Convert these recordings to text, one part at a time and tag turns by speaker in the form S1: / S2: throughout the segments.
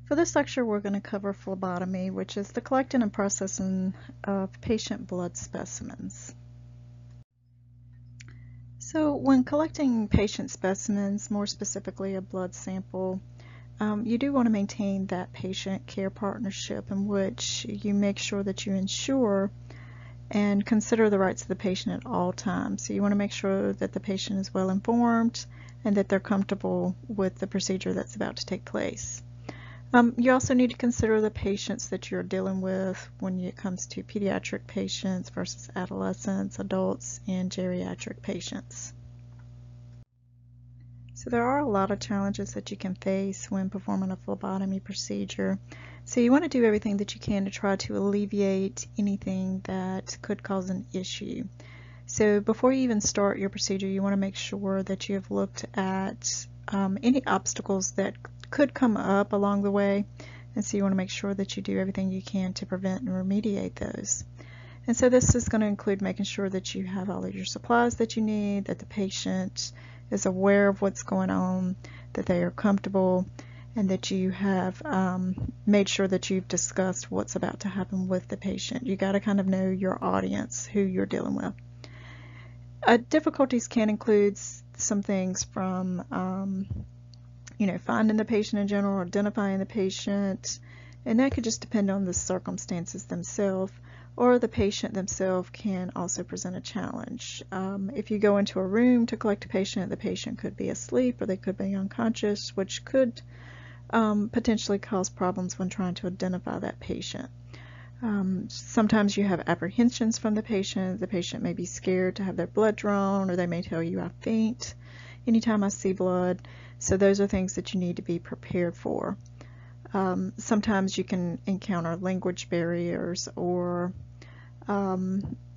S1: For this lecture, we're going to cover phlebotomy, which is the collecting and processing of patient blood specimens. So when collecting patient specimens, more specifically a blood sample, you do want to maintain that patient-care partnership in which you make sure that you ensure and consider the rights of the patient at all times. So you want to make sure that the patient is well informed and that they're comfortable with the procedure that's about to take place. You also need to consider the patients that you're dealing with when it comes to pediatric patients versus adolescents, adults, and geriatric patients. So there are a lot of challenges that you can face when performing a phlebotomy procedure. So you want to do everything that you can to try to alleviate anything that could cause an issue. So before you even start your procedure, you want to make sure that you have looked at any obstacles that could come up along the way, and so you want to make sure that you do everything you can to prevent and remediate those. And so this is going to include making sure that you have all of your supplies that you need, that the patient is aware of what's going on, that they are comfortable, and that you have made sure that you've discussed what's about to happen with the patient. You got to kind of know your audience, who you're dealing with. Difficulties can include some things from finding the patient in general, identifying the patient, and that could just depend on the circumstances themselves, or the patient themselves can also present a challenge. If you go into a room to collect a patient, the patient could be asleep or they could be unconscious, which could potentially cause problems when trying to identify that patient. Sometimes you have apprehensions from the patient. The patient may be scared to have their blood drawn, or they may tell you, "I faint anytime I see blood." So those are things that you need to be prepared for. Sometimes you can encounter language barriers, or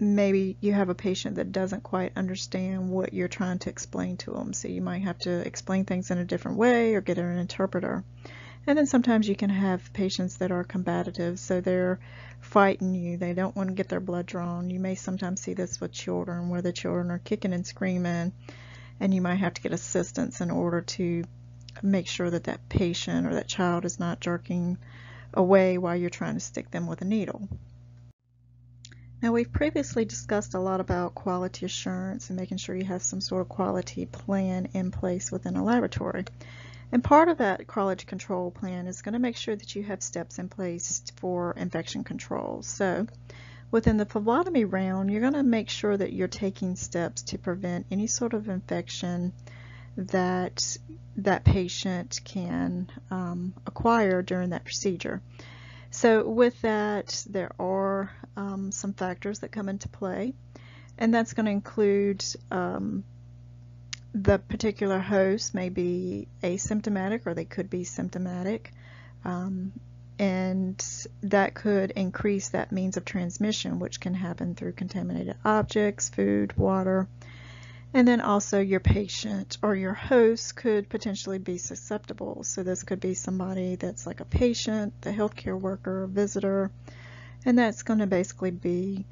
S1: maybe you have a patient that doesn't quite understand what you're trying to explain to them. So you might have to explain things in a different way or get an interpreter. And then sometimes you can have patients that are combative, so they're fighting you. They don't want to get their blood drawn. You may sometimes see this with children, where the children are kicking and screaming, and you might have to get assistance in order to make sure that that patient or that child is not jerking away while you're trying to stick them with a needle. Now, we've previously discussed a lot about quality assurance and making sure you have some sort of quality plan in place within a laboratory. And part of that quality control plan is going to make sure that you have steps in place for infection control. So within the phlebotomy round, you're going to make sure that you're taking steps to prevent any sort of infection that that patient can acquire during that procedure. So with that, there are some factors that come into play, and that's going to include the particular host may be asymptomatic, or they could be symptomatic, and that could increase that means of transmission, which can happen through contaminated objects, food, water. And then also your patient or your host could potentially be susceptible. So this could be somebody that's like a patient, the healthcare worker, visitor, and that's going to basically be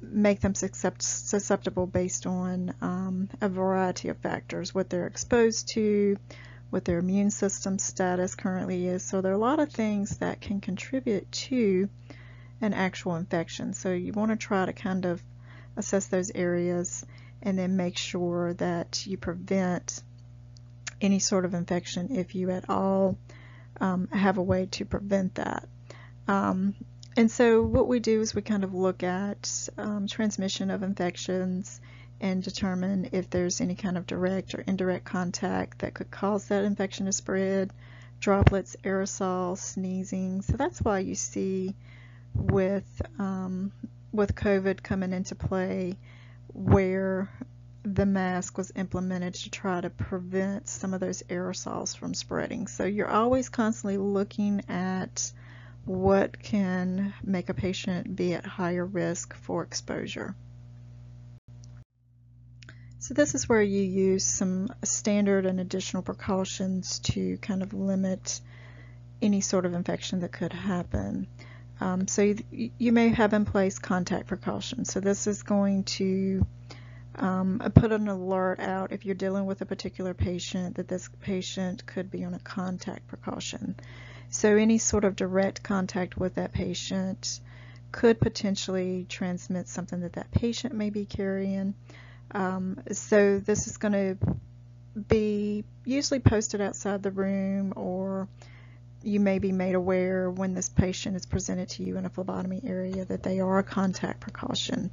S1: make them susceptible based on a variety of factors, what they're exposed to, what their immune system status currently is. So there are a lot of things that can contribute to an actual infection. So you want to try to kind of assess those areas and then make sure that you prevent any sort of infection if you at all have a way to prevent that. And so what we do is we kind of look at transmission of infections and determine if there's any kind of direct or indirect contact that could cause that infection to spread, droplets, aerosol, sneezing. So that's why you see with COVID coming into play, where the mask was implemented to try to prevent some of those aerosols from spreading. So you're always constantly looking at what can make a patient be at higher risk for exposure. So this is where you use some standard and additional precautions to kind of limit any sort of infection that could happen. So you may have in place contact precautions. So this is going to put an alert out if you're dealing with a particular patient that this patient could be on a contact precaution. So any sort of direct contact with that patient could potentially transmit something that that patient may be carrying. So this is going to be usually posted outside the room, or you may be made aware when this patient is presented to you in a phlebotomy area that they are a contact precaution.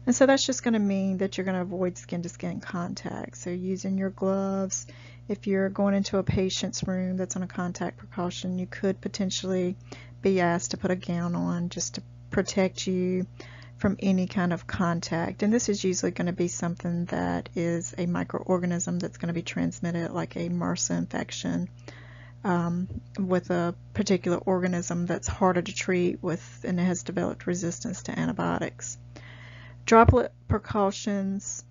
S1: And so that's just going to mean that you're going to avoid skin-to-skin contact. So using your gloves, if you're going into a patient's room that's on a contact precaution, you could potentially be asked to put a gown on just to protect you from any kind of contact. And this is usually going to be something that is a microorganism that's going to be transmitted, like a MRSA infection, with a particular organism that's harder to treat with and has developed resistance to antibiotics. Droplet precautions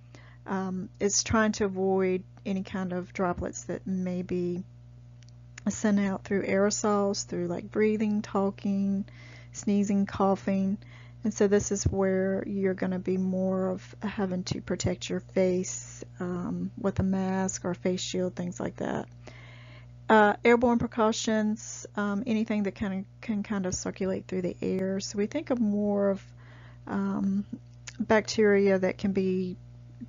S1: is trying to avoid any kind of droplets that may be sent out through aerosols, through like breathing, talking, sneezing, coughing. And so this is where you're going to be more of having to protect your face with a mask or face shield, things like that. Airborne precautions, anything that can kind of circulate through the air. So we think of more of bacteria that can be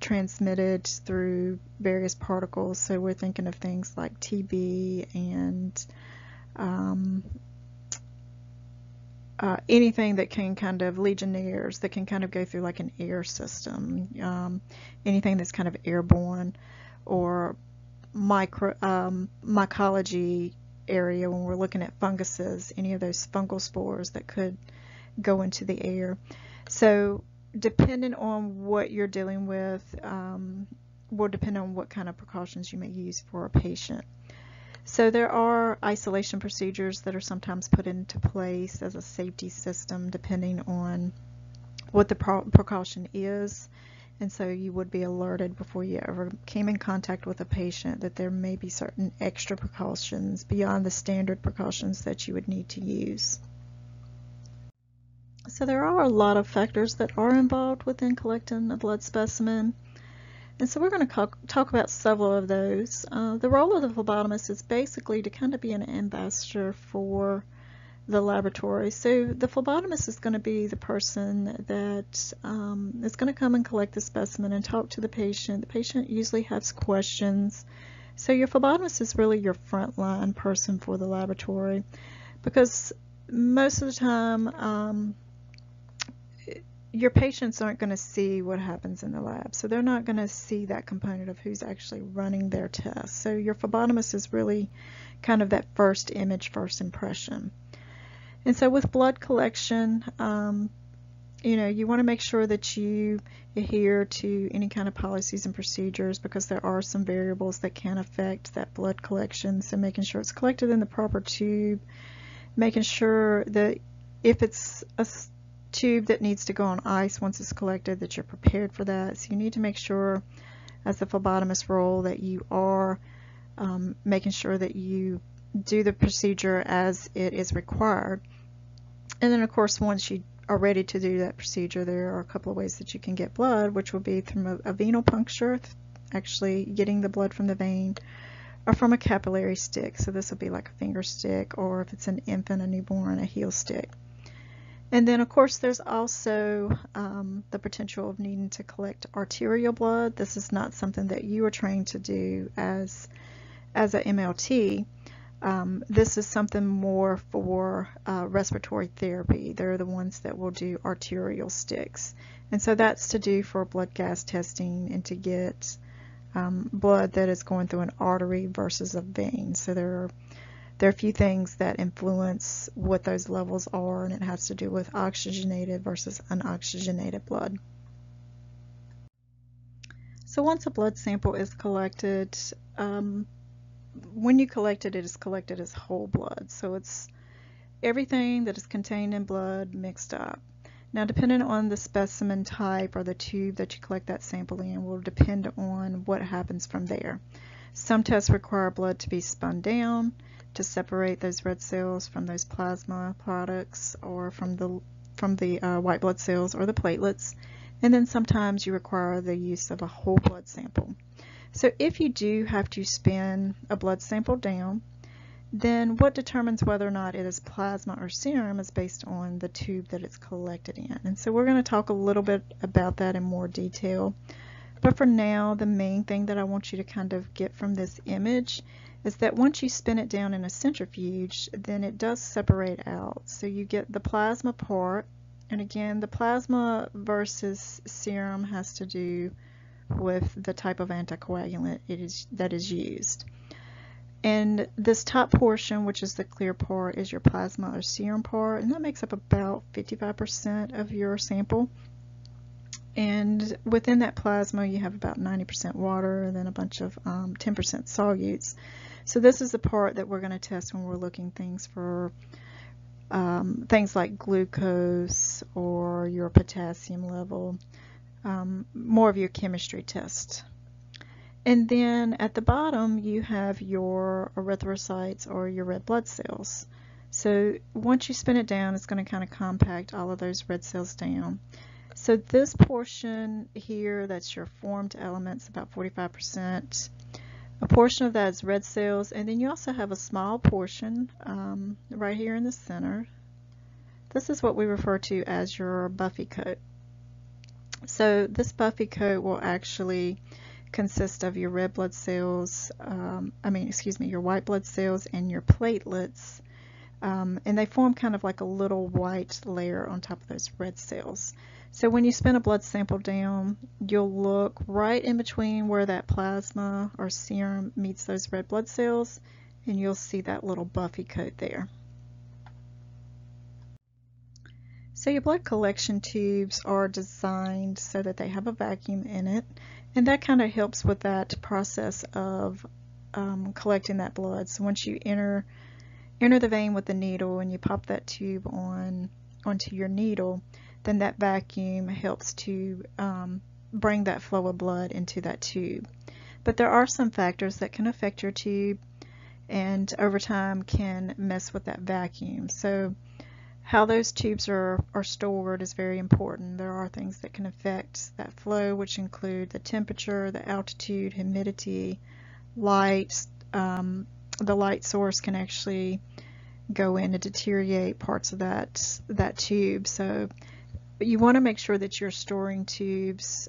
S1: transmitted through various particles. So we're thinking of things like TB and anything that can kind of legionnaires that can kind of go through like an air system, anything that's kind of airborne, or mycology area when we're looking at funguses, any of those fungal spores that could go into the air. So depending on what you're dealing with will depend on what kind of precautions you may use for a patient. So there are isolation procedures that are sometimes put into place as a safety system depending on what the precaution is. And so you would be alerted before you ever came in contact with a patient that there may be certain extra precautions beyond the standard precautions that you would need to use. So there are a lot of factors that are involved within collecting a blood specimen. And so we're going to talk about several of those. The role of the phlebotomist is basically to kind of be an ambassador for the laboratory. So the phlebotomist is going to be the person that is going to come and collect the specimen and talk to the patient. The patient usually has questions. So your phlebotomist is really your frontline person for the laboratory, because most of the time your patients aren't going to see what happens in the lab. So they're not going to see that component of who's actually running their test. So your phlebotomist is really kind of that first image, first impression. And so with blood collection, you want to make sure that you adhere to any kind of policies and procedures, because there are some variables that can affect that blood collection. So making sure it's collected in the proper tube, making sure that if it's a tube that needs to go on ice once it's collected, that you're prepared for that. So you need to make sure, as the phlebotomist role, that you are making sure that you do the procedure as it is required. And then of course, once you are ready to do that procedure, there are a couple of ways that you can get blood, which will be through a venal puncture, actually getting the blood from the vein, or from a capillary stick. So this will be like a finger stick, or if it's an infant, a newborn, a heel stick. And then of course there's also the potential of needing to collect arterial blood. This is not something that you are trained to do as an MLT. This is something more for respiratory therapy. They're the ones that will do arterial sticks. And so that's to do for blood gas testing and to get blood that is going through an artery versus a vein. So there are a few things that influence what those levels are, and it has to do with oxygenated versus unoxygenated blood. So once a blood sample is collected, when you collect it, it is collected as whole blood. So it's everything that is contained in blood mixed up. Now, depending on the specimen type or the tube that you collect that sample in will depend on what happens from there. Some tests require blood to be spun down to separate those red cells from those plasma products, or from the white blood cells or the platelets. And then sometimes you require the use of a whole blood sample. So if you do have to spin a blood sample down, Then what determines whether or not it is plasma or serum is based on the tube that it's collected in. And so we're going to talk a little bit about that in more detail. But for now, the main thing that I want you to kind of get from this image is that once you spin it down in a centrifuge, then it does separate out. So you get the plasma part, and again, the plasma versus serum has to do with the type of anticoagulant that is used. And this top portion, which is the clear part, is your plasma or serum part, and that makes up about 55% of your sample. And within that plasma, you have about 90% water and then a bunch of 10% solutes. So this is the part that we're going to test when we're looking things for things like glucose or your potassium level, more of your chemistry test. And then at the bottom, you have your erythrocytes or your red blood cells. So once you spin it down, it's going to kind of compact all of those red cells down. So this portion here, that's your formed elements, about 45%. A portion of that is red cells, and then you also have a small portion right here in the center. This is what we refer to as your buffy coat. So this buffy coat will actually consist of your red blood cells, your white blood cells and your platelets, and they form kind of like a little white layer on top of those red cells. So when you spin a blood sample down, you'll look right in between where that plasma or serum meets those red blood cells, and you'll see that little buffy coat there. So your blood collection tubes are designed so that they have a vacuum in it, and that kind of helps with that process of collecting that blood. So once you enter the vein with the needle and you pop that tube onto your needle, then that vacuum helps to bring that flow of blood into that tube. But there are some factors that can affect your tube and over time can mess with that vacuum. So how those tubes are stored is very important. There are things that can affect that flow, which include the temperature, the altitude, humidity, light. The light source can actually go in and deteriorate parts of that tube. So you want to make sure that you're storing tubes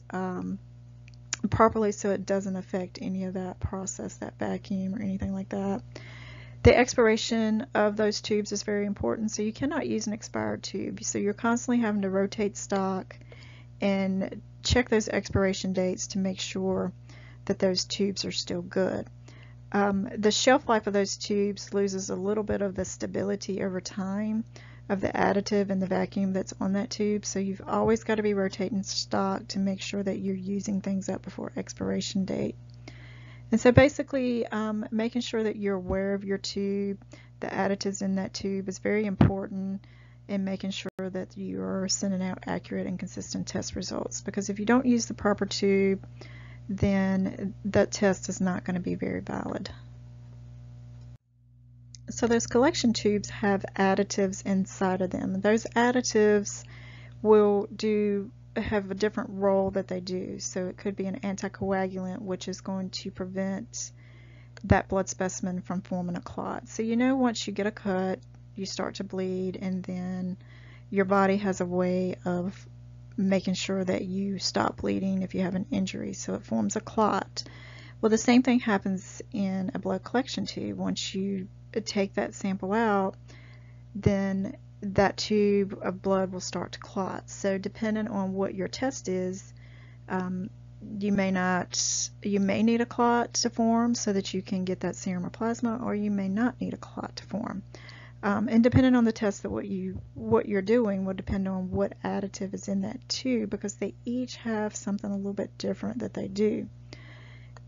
S1: properly so it doesn't affect any of that process, that vacuum or anything like that. The expiration of those tubes is very important, so you cannot use an expired tube. So you're constantly having to rotate stock and check those expiration dates to make sure that those tubes are still good. The shelf life of those tubes loses a little bit of the stability over time of the additive and the vacuum that's on that tube, so you've always got to be rotating stock to make sure that you're using things up before expiration date. And so basically making sure that you're aware of your tube, the additives in that tube is very important, and making sure that you're sending out accurate and consistent test results, because if you don't use the proper tube, then that test is not going to be very valid. So those collection tubes have additives inside of them. Those additives will have a different role that they do. So it could be an anticoagulant, which is going to prevent that blood specimen from forming a clot. So once you get a cut, you start to bleed, and then your body has a way of making sure that you stop bleeding if you have an injury, so it forms a clot. Well, the same thing happens in a blood collection tube. Once you take that sample out, then that tube of blood will start to clot. So depending on what your test is, you may need a clot to form so that you can get that serum or plasma, or you may not need a clot to form. And depending on the test that what you're doing will depend on what additive is in that tube, because they each have something a little bit different that they do.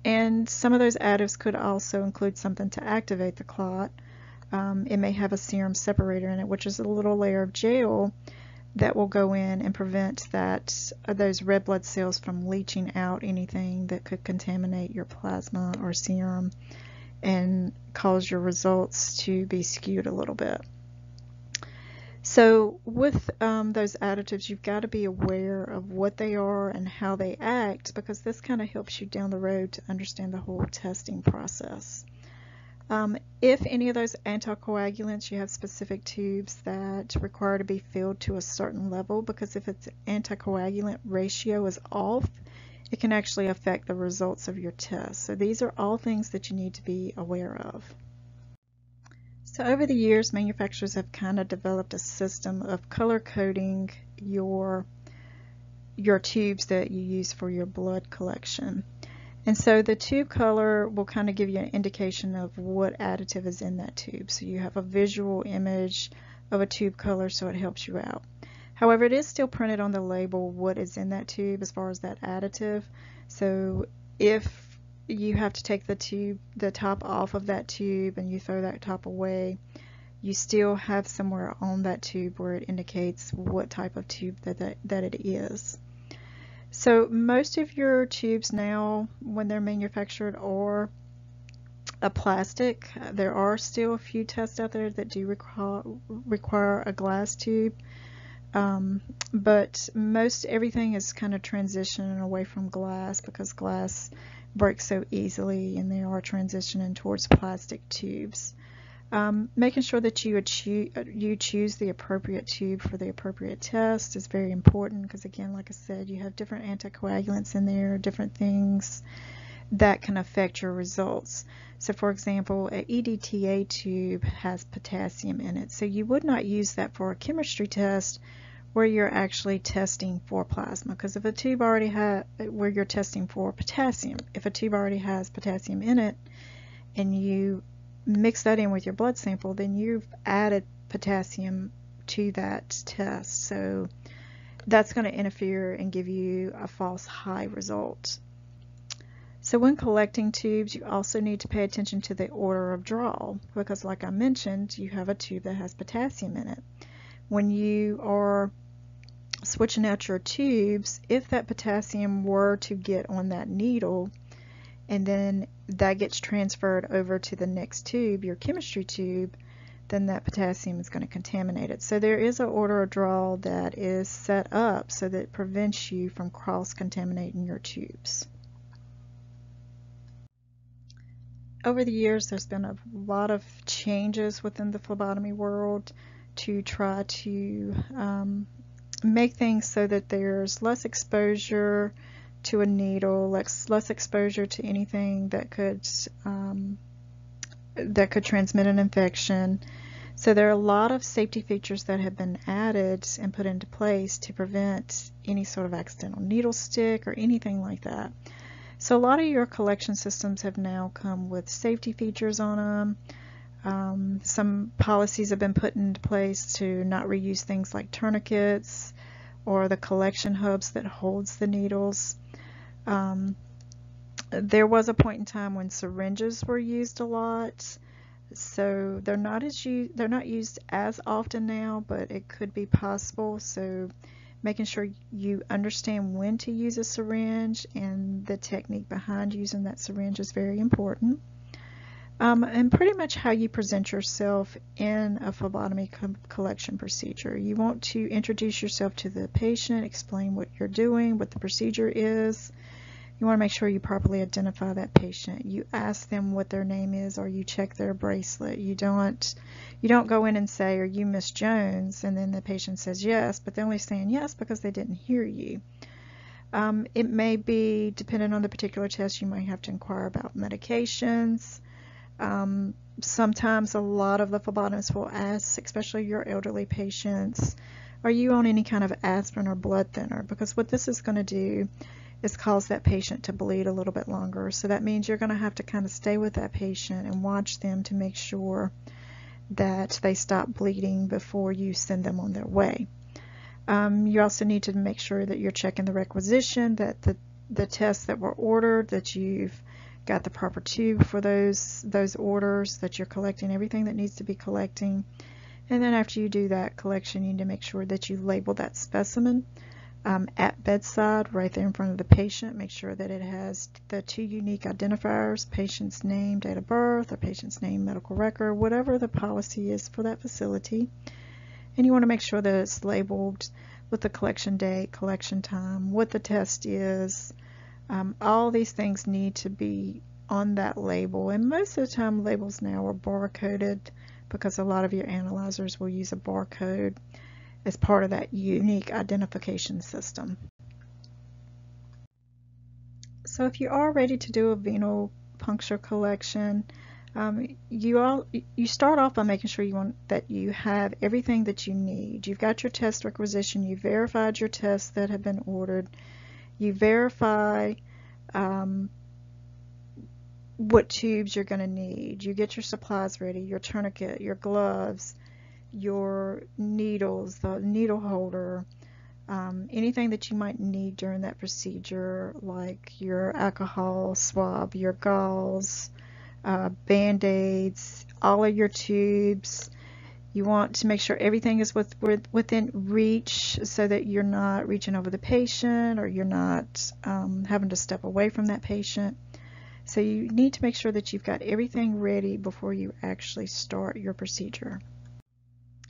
S1: And some of those additives could also include something to activate the clot. It may have a serum separator in it, which is a little layer of gel that will go in and prevent those red blood cells from leaching out anything that could contaminate your plasma or serum and cause your results to be skewed a little bit. So with those additives, you've got to be aware of what they are and how they act, because this kind of helps you down the road to understand the whole testing process. If any of those anticoagulants, you have specific tubes that require to be filled to a certain level, because if its anticoagulant ratio is off, it can actually affect the results of your test. So these are all things that you need to be aware of. So over the years, manufacturers have kind of developed a system of color coding your tubes that you use for your blood collection. And so the tube color will kind of give you an indication of what additive is in that tube. So you have a visual image of a tube color, so it helps you out. However, it is still printed on the label what is in that tube as far as that additive. So if you have to take the top off of that tube and you throw that top away, you still have somewhere on that tube where it indicates what type of tube that it is. So most of your tubes now, when they're manufactured, are a plastic. There are still a few tests out there that do require a glass tube, but most everything is kind of transitioning away from glass because glass breaks so easily, and they are transitioning towards plastic tubes. Making sure that you choose the appropriate tube for the appropriate test is very important, because again, like I said, you have different anticoagulants in there, different things that can affect your results. So for example, an EDTA tube has potassium in it, so you would not use that for a chemistry test where you're actually testing for plasma, because if a tube already where you're testing for potassium, if a tube already has potassium in it and you mix that in with your blood sample, then you've added potassium to that test. So that's going to interfere and give you a false high result. So when collecting tubes, you also need to pay attention to the order of draw, because like I mentioned, you have a tube that has potassium in it. When you are switching out your tubes, if that potassium were to get on that needle, and then that gets transferred over to the next tube, your chemistry tube, then that potassium is going to contaminate it. So there is an order of draw that is set up so that it prevents you from cross-contaminating your tubes. Over the years, there's been a lot of changes within the phlebotomy world to try to make things so that there's less exposure to a needle, less exposure to anything that could transmit an infection. So there are a lot of safety features that have been added and put into place to prevent any sort of accidental needle stick or anything like that. So a lot of your collection systems have now come with safety features on them. Some policies have been put into place to not reuse things like tourniquets or the collection hubs that holds the needles. There was a point in time when syringes were used a lot, so they're not used as often now, but it could be possible. So making sure you understand when to use a syringe and the technique behind using that syringe is very important. And pretty much how you present yourself in a phlebotomy collection procedure. You want to introduce yourself to the patient, explain what you're doing, what the procedure is. You want to make sure you properly identify that patient. You ask them what their name is, or you check their bracelet. You don't go in and say, "Are you Miss Jones?" and then the patient says yes, but they're only saying yes because they didn't hear you. It may be, depending on the particular test, you might have to inquire about medications. Sometimes a lot of the phlebotomists will ask, especially your elderly patients, are you on any kind of aspirin or blood thinner? Because what this is going to do is cause that patient to bleed a little bit longer. So that means you're going to have to kind of stay with that patient and watch them to make sure that they stop bleeding before you send them on their way. You also need to make sure that you're checking the requisition, that the tests that were ordered, that you've got the proper tube for those orders, that you're collecting everything that needs to be collecting. And then after you do that collection, you need to make sure that you label that specimen at bedside, right there in front of the patient. Make sure that it has the 2 unique identifiers, patient's name, date of birth, or patient's name, medical record, whatever the policy is for that facility. And you want to make sure that it's labeled with the collection date, collection time, what the test is. All these things need to be on that label. And most of the time labels now are barcoded because a lot of your analyzers will use a barcode as part of that unique identification system. So if you are ready to do a venal puncture collection, you start off by making sure that you have everything that you need. You've got your test requisition, you verified your tests that have been ordered, you verify what tubes you're going to need, you get your supplies ready, your tourniquet, your gloves, your needles, the needle holder, anything that you might need during that procedure, like your alcohol swab, your gauze, band-aids, all of your tubes. You want to make sure everything is within reach so that you're not reaching over the patient or you're not having to step away from that patient. So you need to make sure that you've got everything ready before you actually start your procedure.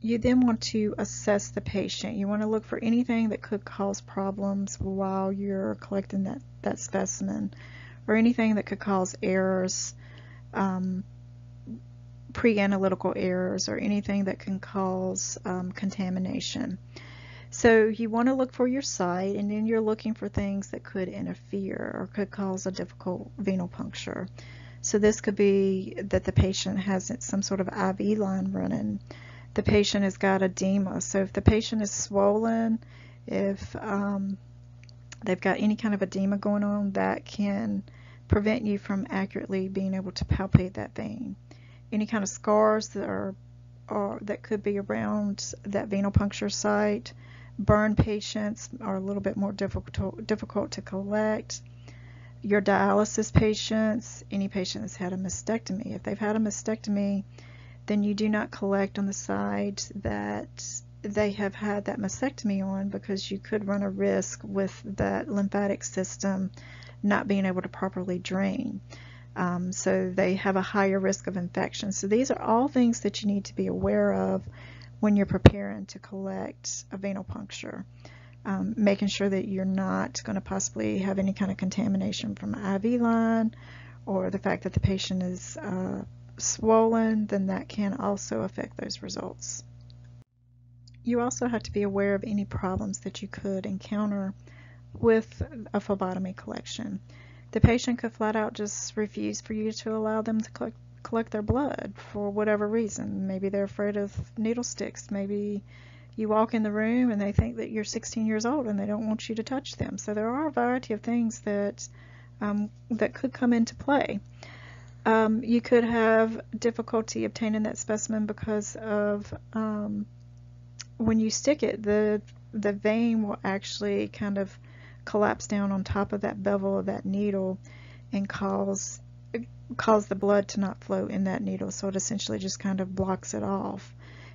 S1: You then want to assess the patient. You want to look for anything that could cause problems while you're collecting that specimen, or anything that could cause errors, pre-analytical errors, or anything that can cause contamination. So you want to look for your site, and then you're looking for things that could interfere or could cause a difficult venal puncture. So this could be that the patient has some sort of IV line running. The patient has got edema. So if the patient is swollen, if they've got any kind of edema going on, that can prevent you from accurately being able to palpate that vein. Any kind of scars that could be around that venal puncture site. Burn patients are a little bit more difficult to collect. Your dialysis patients, any patient that's had a mastectomy. If they've had a mastectomy, then you do not collect on the side that they have had that mastectomy on, because you could run a risk with that lymphatic system not being able to properly drain. So they have a higher risk of infection. So these are all things that you need to be aware of when you're preparing to collect a venal puncture. Making sure that you're not going to possibly have any kind of contamination from an IV line, or the fact that the patient is swollen, then that can also affect those results. You also have to be aware of any problems that you could encounter with a phlebotomy collection. The patient could flat out just refuse for you to allow them to collect their blood for whatever reason. Maybe they're afraid of needle sticks. Maybe you walk in the room and they think that you're 16 years old and they don't want you to touch them. So there are a variety of things that could come into play. You could have difficulty obtaining that specimen because of when you stick it, the vein will actually kind of collapse down on top of that bevel of that needle and cause the blood to not flow in that needle. So it essentially just kind of blocks it off.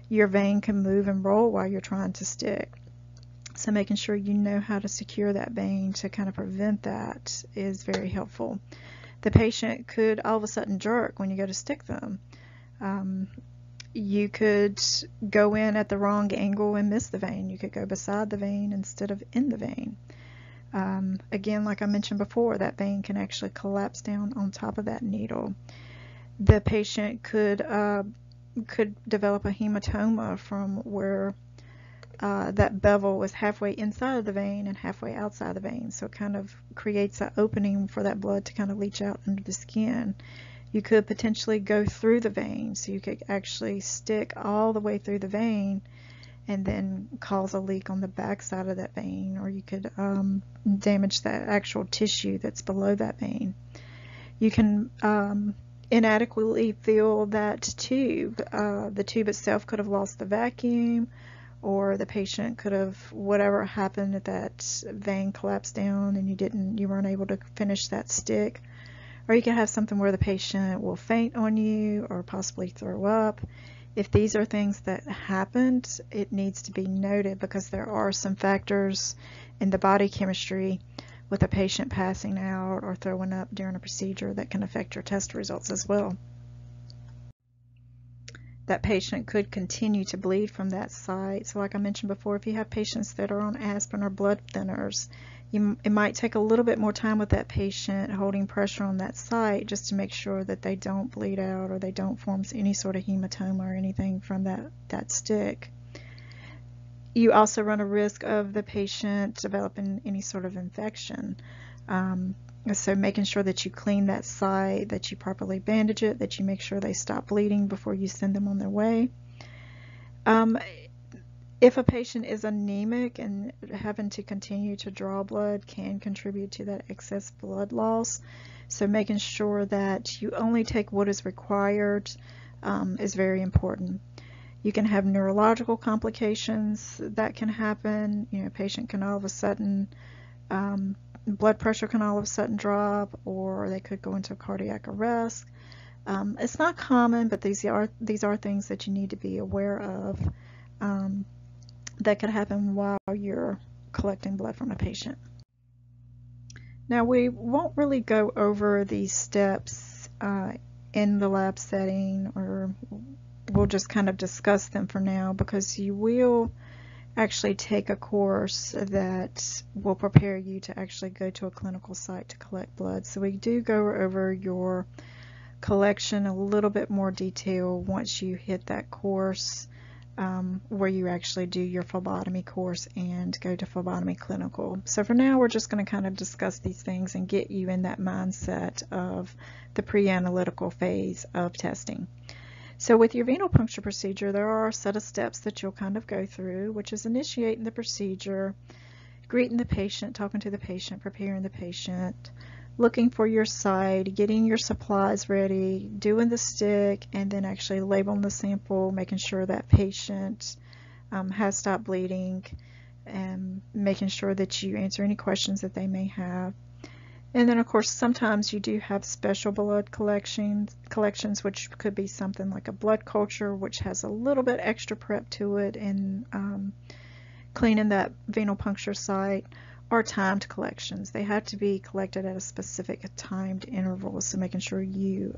S1: Your vein can move and roll while you're trying to stick. So making sure you know how to secure that vein to kind of prevent that is very helpful. The patient could all of a sudden jerk when you go to stick them. You could go in at the wrong angle and miss the vein. You could go beside the vein instead of in the vein. Again, like I mentioned before, that vein can actually collapse down on top of that needle. The patient could develop a hematoma from where that bevel was halfway inside of the vein and halfway outside the vein. So it kind of creates an opening for that blood to kind of leach out under the skin. You could potentially go through the vein, so you could actually stick all the way through the vein and then cause a leak on the back side of that vein, or you could damage that actual tissue that's below that vein. You can inadequately fill that tube. The tube itself could have lost the vacuum, or the patient could have, whatever happened, if that vein collapsed down and you weren't able to finish that stick. Or you could have something where the patient will faint on you or possibly throw up. If these are things that happened, it needs to be noted, because there are some factors in the body chemistry with a patient passing out or throwing up during a procedure that can affect your test results as well. That patient could continue to bleed from that site. So like I mentioned before, if you have patients that are on aspirin or blood thinners, It might take a little bit more time with that patient holding pressure on that site just to make sure that they don't bleed out or they don't form any sort of hematoma or anything from that stick. You also run a risk of the patient developing any sort of infection. So making sure that you clean that site, that you properly bandage it, that you make sure they stop bleeding before you send them on their way. If a patient is anemic and having to continue to draw blood can contribute to that excess blood loss. So making sure that you only take what is required is very important. You can have neurological complications that can happen. You know, a patient can all of a sudden, blood pressure can all of a sudden drop, or they could go into cardiac arrest. It's not common, but these are things that you need to be aware of. That could happen while you're collecting blood from a patient. Now, we won't really go over these steps in the lab setting, or we'll just kind of discuss them for now, because you will actually take a course that will prepare you to actually go to a clinical site to collect blood. So we do go over your collection a little bit more detail once you hit that course, where you actually do your phlebotomy course and go to phlebotomy clinical. So for now, we're just going to kind of discuss these things and get you in that mindset of the pre-analytical phase of testing. So with your venopuncture procedure, there are a set of steps that you'll kind of go through, which is initiating the procedure, greeting the patient, talking to the patient, preparing the patient, looking for your site, getting your supplies ready, doing the stick, and then actually labeling the sample, making sure that patient has stopped bleeding, and making sure that you answer any questions that they may have. And then, of course, sometimes you do have special blood collections, which could be something like a blood culture, which has a little bit extra prep to it in cleaning that venopuncture site, or timed collections. They have to be collected at a specific timed interval, so making sure you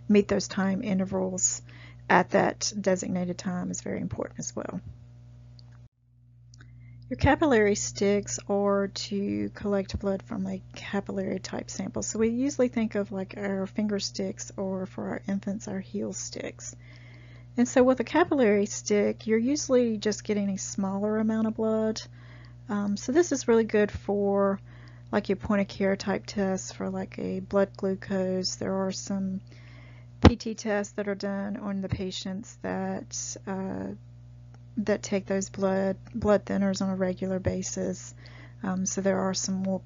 S1: meet those time intervals at that designated time is very important as well. Your capillary sticks are to collect blood from a capillary type sample. So we usually think of like our finger sticks, or for our infants, our heel sticks. And so with a capillary stick, you're usually just getting a smaller amount of blood. So this is really good for like your point of care type tests for like a blood glucose. There are some PT tests that are done on the patients that take those blood thinners on a regular basis. So there are some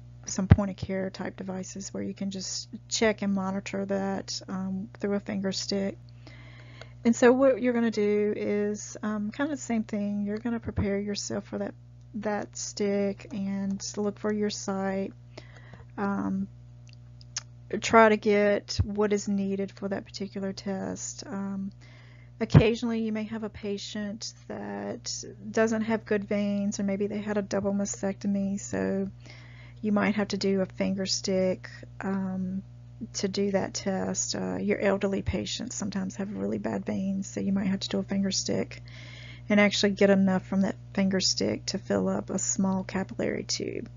S1: point of care type devices where you can just check and monitor that through a finger stick. And so what you're going to do is kind of the same thing. You're going to prepare yourself for that stick and look for your site. Try to get what is needed for that particular test. Occasionally you may have a patient that doesn't have good veins, or maybe they had a double mastectomy, so you might have to do a finger stick to do that test. Your elderly patients sometimes have really bad veins, so you might have to do a finger stick and actually get enough from that finger stick to fill up a small capillary tube.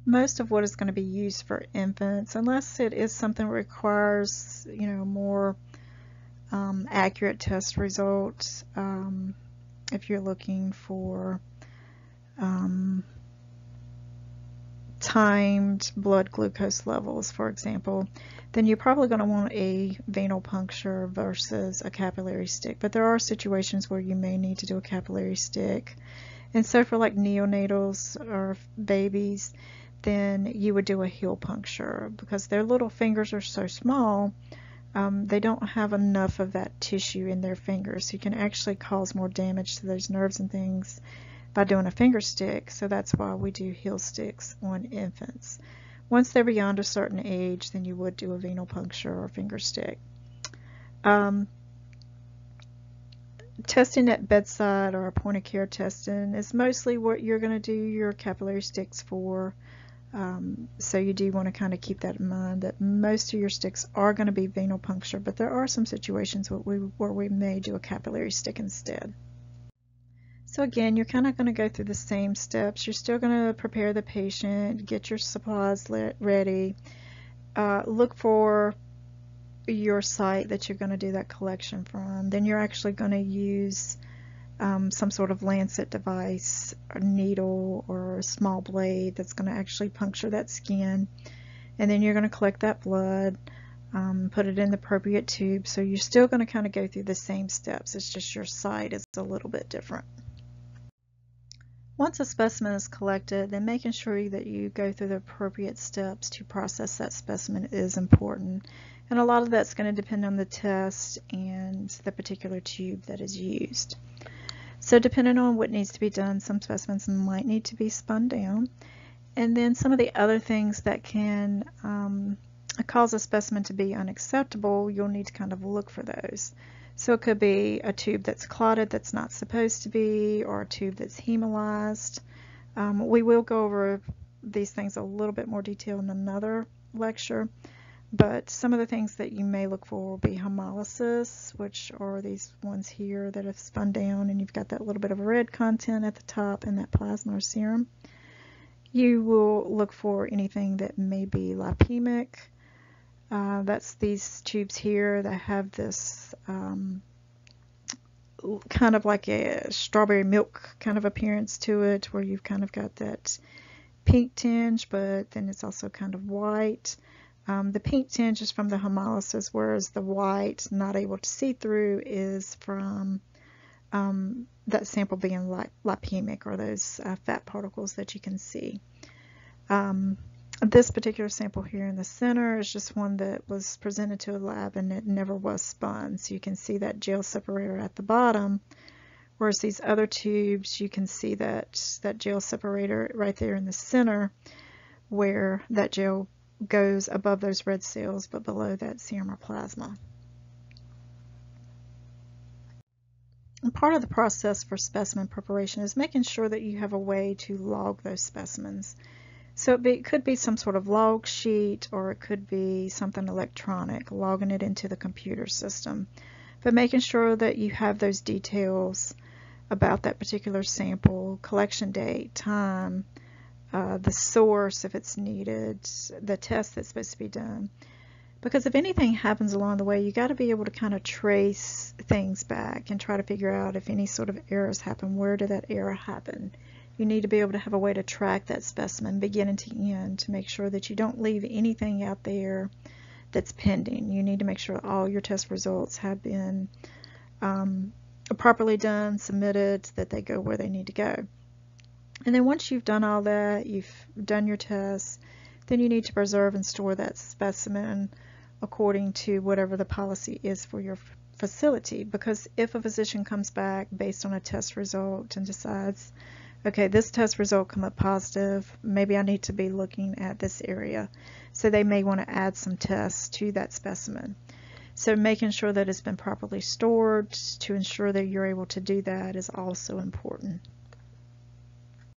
S1: Most of what is going to be used for infants, unless it is something that requires, you know, more accurate test results, if you're looking for timed blood glucose levels, for example, then you're probably going to want a venopuncture versus a capillary stick. But there are situations where you may need to do a capillary stick. And so for like neonatals or babies, then you would do a heel puncture, because their little fingers are so small, they don't have enough of that tissue in their fingers. So you can actually cause more damage to those nerves and things by doing a finger stick. So that's why we do heel sticks on infants. Once they're beyond a certain age, then you would do a venopuncture or finger stick. Testing at bedside or point of care testing is mostly what you're going to do your capillary sticks for. So you do want to kind of keep that in mind, that most of your sticks are going to be venopuncture, but there are some situations where we may do a capillary stick instead. So again, you're kind of going to go through the same steps. You're still going to prepare the patient, get your supplies ready, look for your site that you're going to do that collection from. Then you're actually going to use some sort of lancet device, a needle or a small blade that's going to actually puncture that skin. And then you're going to collect that blood, put it in the appropriate tube. So you're still going to kind of go through the same steps. It's just your site is a little bit different. Once a specimen is collected, then making sure that you go through the appropriate steps to process that specimen is important. And a lot of that's going to depend on the test and the particular tube that is used. So depending on what needs to be done, some specimens might need to be spun down. And then some of the other things that can cause a specimen to be unacceptable, you'll need to kind of look for those. So it could be a tube that's clotted that's not supposed to be, or a tube that's hemolyzed. We will go over these things a little bit more detail in another lecture. But some of the things that you may look for will be hemolysis, which are these ones here that have spun down and you've got that little bit of red content at the top in that plasma or serum. You will look for anything that may be lipemic. That's these tubes here that have this kind of like a strawberry milk kind of appearance to it, where you've kind of got that pink tinge, but then it's also kind of white. The pink tinge is from the hemolysis, whereas the white, not able to see through, is from that sample being lipemic, or those fat particles that you can see. This particular sample here in the center is just one that was presented to a lab and it never was spun. So you can see that gel separator at the bottom, whereas these other tubes, you can see that gel separator right there in the center, where that gel goes above those red cells but below that serum or plasma. And part of the process for specimen preparation is making sure that you have a way to log those specimens. So it could be some sort of log sheet, or it could be something electronic, logging it into the computer system. But making sure that you have those details about that particular sample, collection date, time, the source if it's needed, the test that's supposed to be done. Because if anything happens along the way, you got to be able to kind of trace things back and try to figure out if any sort of errors happen. Where did that error happen? You need to be able to have a way to track that specimen beginning to end to make sure that you don't leave anything out there that's pending. You need to make sure all your test results have been properly done, submitted, that they go where they need to go. And then once you've done all that, you've done your tests, then you need to preserve and store that specimen according to whatever the policy is for your facility. Because if a physician comes back based on a test result and decides, okay, this test result come up positive, maybe I need to be looking at this area. So they may want to add some tests to that specimen. So making sure that it's been properly stored to ensure that you're able to do that is also important.